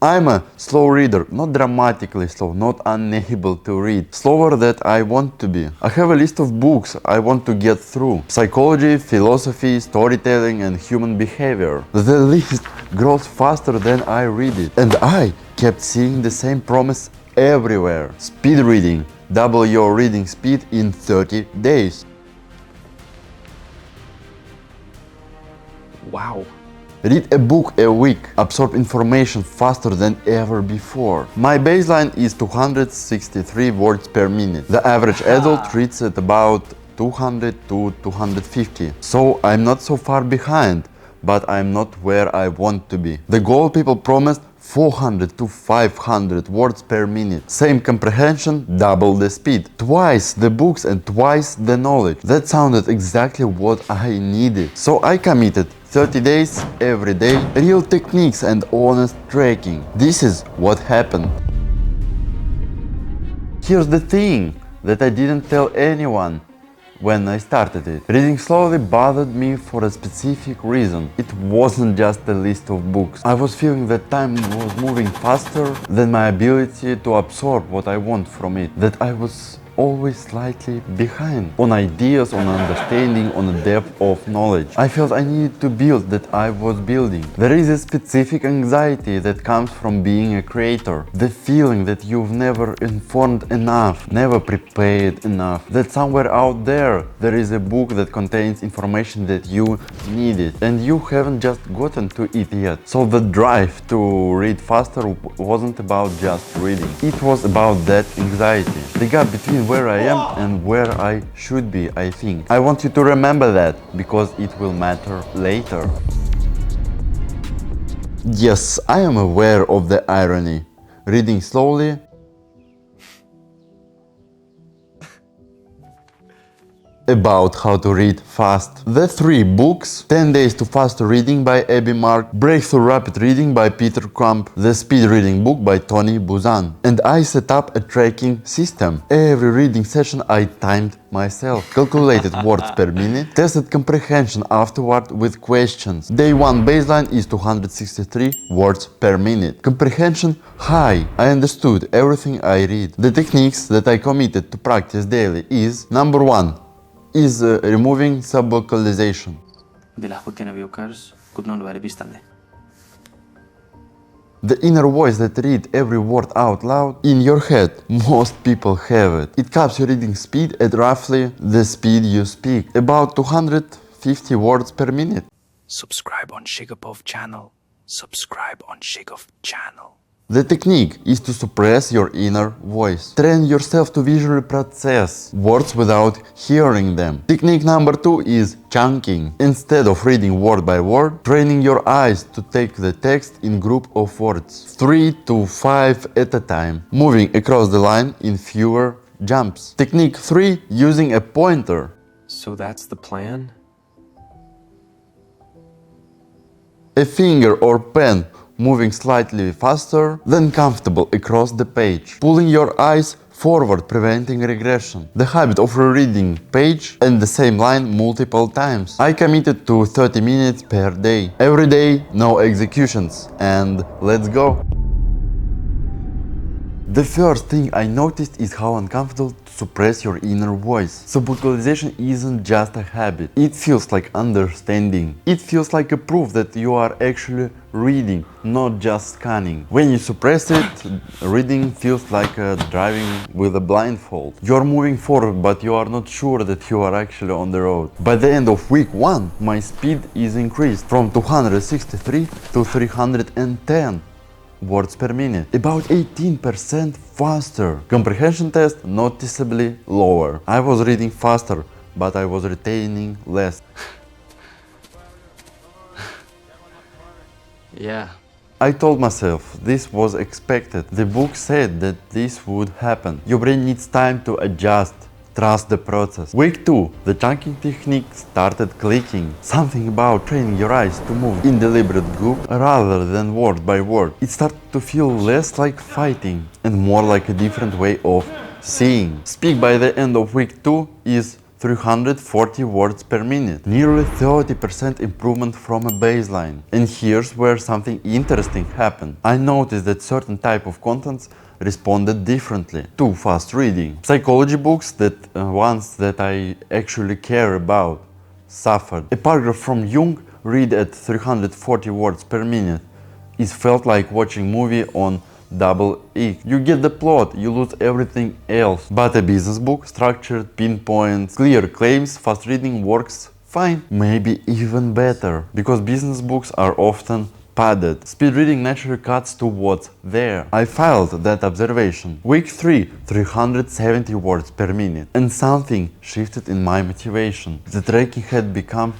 I'm a slow reader, not dramatically slow, not unable to read, slower than I want to be. I have a list of books I want to get through: psychology, philosophy, storytelling and human behavior. The list grows faster than I read it, and I kept seeing the same promise everywhere. Speed reading. Double your reading speed in 30 days. Wow. Read a book a week. Absorb information faster than ever before. My baseline is 263 words per minute. The average adult reads at about 200 to 250. So I'm not so far behind, but I'm not where I want to be. The goal people promised: 400 to 500 words per minute. Same comprehension, double the speed. Twice the books and twice the knowledge. That sounded exactly what I needed. So I committed 30 days, every day, real techniques and honest tracking. This is what happened. Here's the thing that I didn't tell anyone when I started it. Reading slowly bothered me for a specific reason. It wasn't just a list of books. I was feeling that time was moving faster than my ability to absorb what I want from it. That I was always slightly behind on ideas, on understanding, on a depth of knowledge. I felt I needed to build that I was building. There is a specific anxiety that comes from being a creator. The feeling that you've never informed enough, never prepared enough. That somewhere out there is a book that contains information that you needed and you haven't just gotten to it yet. So the drive to read faster wasn't about just reading. It was about that anxiety. The gap between where I am and where I should be, I think. I want you to remember that, because it will matter later. Yes, I am aware of the irony. Reading slowly about how to read fast. The 3 books: 10 Days to Fast Reading by Abby Mark, Breakthrough Rapid Reading by Peter Crump, The Speed Reading Book by Tony Buzan. And I set up a tracking system. Every reading session I timed myself, calculated words per minute, tested comprehension afterward with questions. Day 1 baseline is 263 words per minute. Comprehension high. I understood everything I read. The techniques that I committed to practice daily is: number 1 is removing subvocalization. The inner voice that reads every word out loud in your head. Most people have it. It caps your reading speed at roughly the speed you speak, about 250 words per minute. Subscribe on ShigaPOV channel. Subscribe on ShigaPOV channel. The technique is to suppress your inner voice. Train yourself to visually process words without hearing them. Technique number 2 is chunking. Instead of reading word by word, training your eyes to take the text in group of words, 3 to 5 at a time, moving across the line in fewer jumps. Technique 3, using a pointer. So that's the plan? A finger or pen moving slightly faster than comfortable across the page, pulling your eyes forward, preventing regression. The habit of rereading page and the same line multiple times. I committed to 30 minutes per day. Every day, no executions, and let's go. The first thing I noticed is how uncomfortable to suppress your inner voice. Subvocalization isn't just a habit. It feels like understanding. It feels like a proof that you are actually reading, not just scanning. When you suppress it, reading feels like driving with a blindfold. You're moving forward, but you are not sure that you are actually on the road. By the end of week 1, my speed is increased from 263 to 310 words per minute, about 18% faster. Comprehension test noticeably lower. I was reading faster, but I was retaining less. Yeah. I told myself this was expected. The book said that this would happen. Your brain needs time to adjust. Trust the process. Week 2, the chunking technique started clicking. Something about training your eyes to move in deliberate group rather than word by word. It started to feel less like fighting and more like a different way of seeing. Speak by the end of week 2 is 340 words per minute, nearly 30% improvement from a baseline. And here's where something interesting happened. I noticed that certain type of contents responded differently to fast reading. Psychology books, ones that I actually care about, suffered. A paragraph from Jung read at 340 words per minute. It felt like watching movie on double X. You get the plot, you lose everything else. But a business book, structured, pinpoints, clear claims, fast reading works fine, maybe even better, because business books are often padded. Speed reading naturally cuts to what's there. I filed that observation. Week 3, 370 words per minute, and something shifted in my motivation. The tracking had become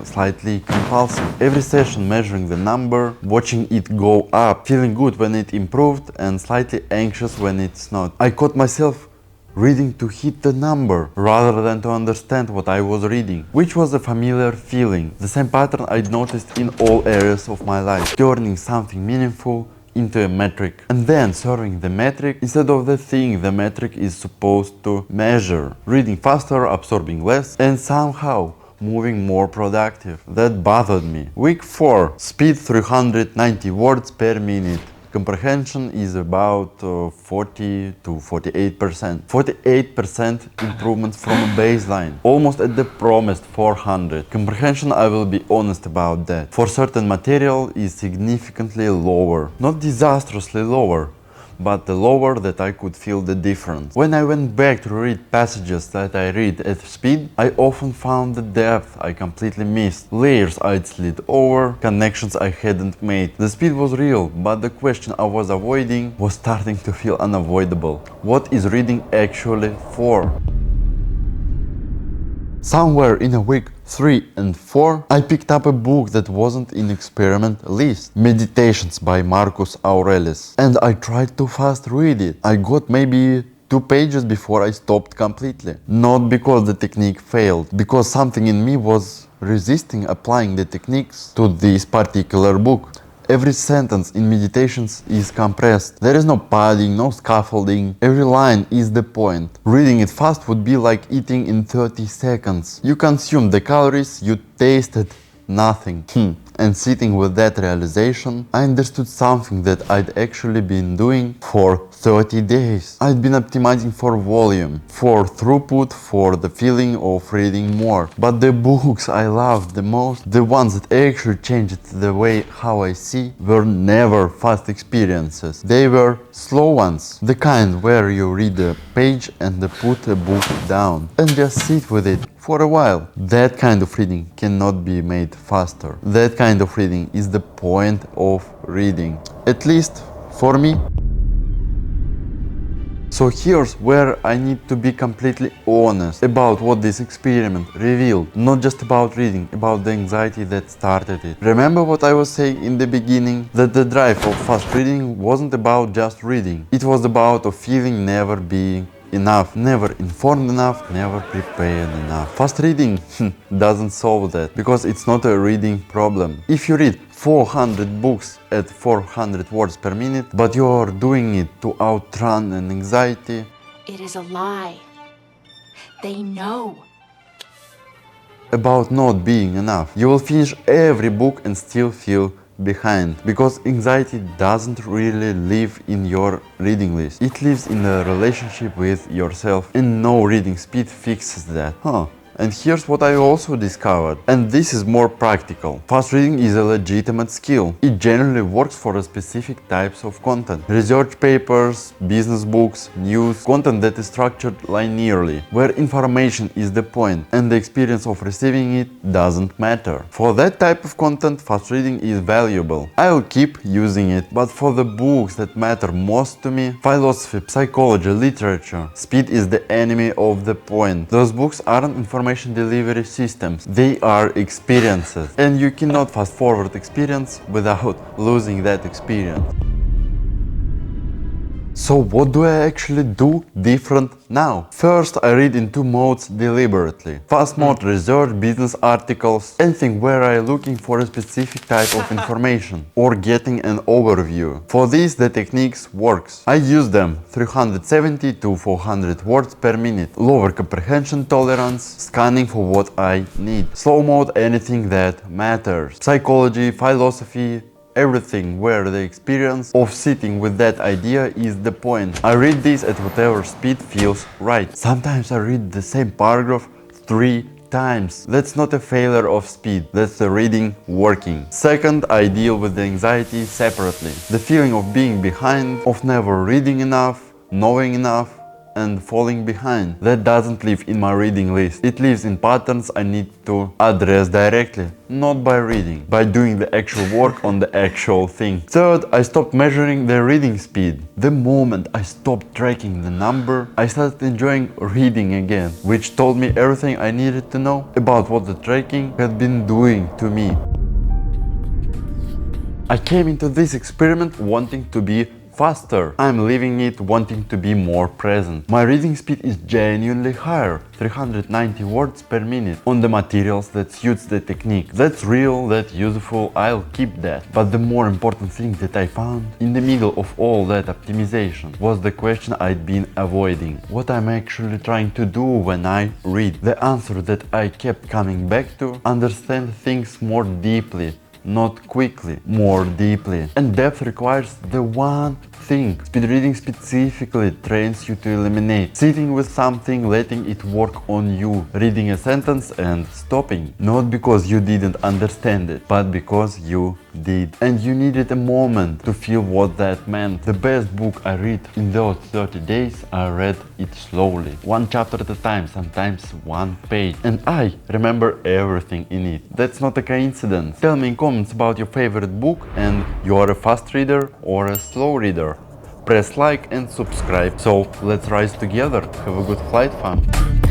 slightly compulsive. Every session measuring the number, watching it go up, feeling good when it improved and slightly anxious when it's not. I caught myself reading to hit the number rather than to understand what I was reading, which was a familiar feeling. The same pattern I'd noticed in all areas of my life, turning something meaningful into a metric and then serving the metric instead of the thing the metric is supposed to measure. Reading faster, absorbing less, and somehow moving more productive. That bothered me. Week 4, speed 390 words per minute. Comprehension is about 40 to 48%. 48% improvement from a baseline, almost at the promised 400. Comprehension, I will be honest about that, for certain material is significantly lower. Not disastrously lower, but lower that I could feel the difference. When I went back to read passages that I read at speed, I often found the depth I completely missed, layers I'd slid over, connections I hadn't made. The speed was real, but the question I was avoiding was starting to feel unavoidable. What is reading actually for? Somewhere in a week 3 and 4, I picked up a book that wasn't in experiment list, Meditations by Marcus Aurelius, and I tried to fast read it. I got maybe 2 pages before I stopped completely. Not because the technique failed, because something in me was resisting applying the techniques to this particular book. Every sentence in Meditations is compressed. There is no padding, no scaffolding. Every line is the point. Reading it fast would be like eating in 30 seconds. You consumed the calories, you tasted nothing. And sitting with that realization, I understood something that I'd actually been doing for 30 days. I'd been optimizing for volume, for throughput, for the feeling of reading more. But the books I loved the most, the ones that actually changed the way how I see, were never fast experiences. They were slow ones. The kind where you read a page and put a book down and just sit with it for a while. That kind of reading cannot be made faster. That kind of reading is the point of reading, at least for me. So here's where I need to be completely honest about what this experiment revealed. Not just about reading, about the anxiety that started it. Remember what I was saying in the beginning? That the drive of fast reading wasn't about just reading. It was about a feeling never being enough, never informed enough, never prepared enough. Fast reading doesn't solve that, because it's not a reading problem. If you read 400 books at 400 words per minute, but you are doing it to outrun an anxiety, it is a lie. They know. About not being enough, you will finish every book and still feel behind, because anxiety doesn't really live in your reading list. It lives in a relationship with yourself, and no reading speed fixes that. And here's what I also discovered, and this is more practical. Fast reading is a legitimate skill. It generally works for specific types of content. Research papers, business books, news, content that is structured linearly, where information is the point and the experience of receiving it doesn't matter. For that type of content, fast reading is valuable. I'll keep using it, but for the books that matter most to me, philosophy, psychology, literature, speed is the enemy of the point. Those books aren't information delivery systems, they are experiences, and you cannot fast forward experience without losing that experience. So what do I actually do different now? First, I read in two modes deliberately. Fast mode, research, business articles, anything where I'm looking for a specific type of information or getting an overview. For this, the techniques works. I use them 370 to 400 words per minute. Lower comprehension tolerance, scanning for what I need. Slow mode, anything that matters. Psychology, philosophy, everything where the experience of sitting with that idea is the point. I read this at whatever speed feels right. Sometimes I read the same paragraph 3 times. That's not a failure of speed, that's the reading working. Second, I deal with the anxiety separately. The feeling of being behind, of never reading enough, knowing enough, and falling behind. That doesn't live in my reading list. It lives in patterns I need to address directly, not by reading, by doing the actual work on the actual thing. Third, I stopped measuring the reading speed. The moment I stopped tracking the number, I started enjoying reading again, which told me everything I needed to know about what the tracking had been doing to me. I came into this experiment wanting to be faster. I'm leaving it wanting to be more present. My reading speed is genuinely higher, 390 words per minute, on the materials that suits the technique. That's real, that's useful, I'll keep that. But the more important thing that I found in the middle of all that optimization was the question I'd been avoiding. What I'm actually trying to do when I read. The answer that I kept coming back to: understand things more deeply. Not quickly, more deeply. And depth requires the one thing speed reading specifically trains you to eliminate. Sitting with something, letting it work on you, reading a sentence and stopping. Not because you didn't understand it, but because you did. And you needed a moment to feel what that meant. The best book I read in those 30 days, I read it slowly. One chapter at a time, sometimes one page. And I remember everything in it. That's not a coincidence. Tell me in comments about your favorite book and you are a fast reader or a slow reader. Press like and subscribe. So let's rise together. Have a good flight, fam.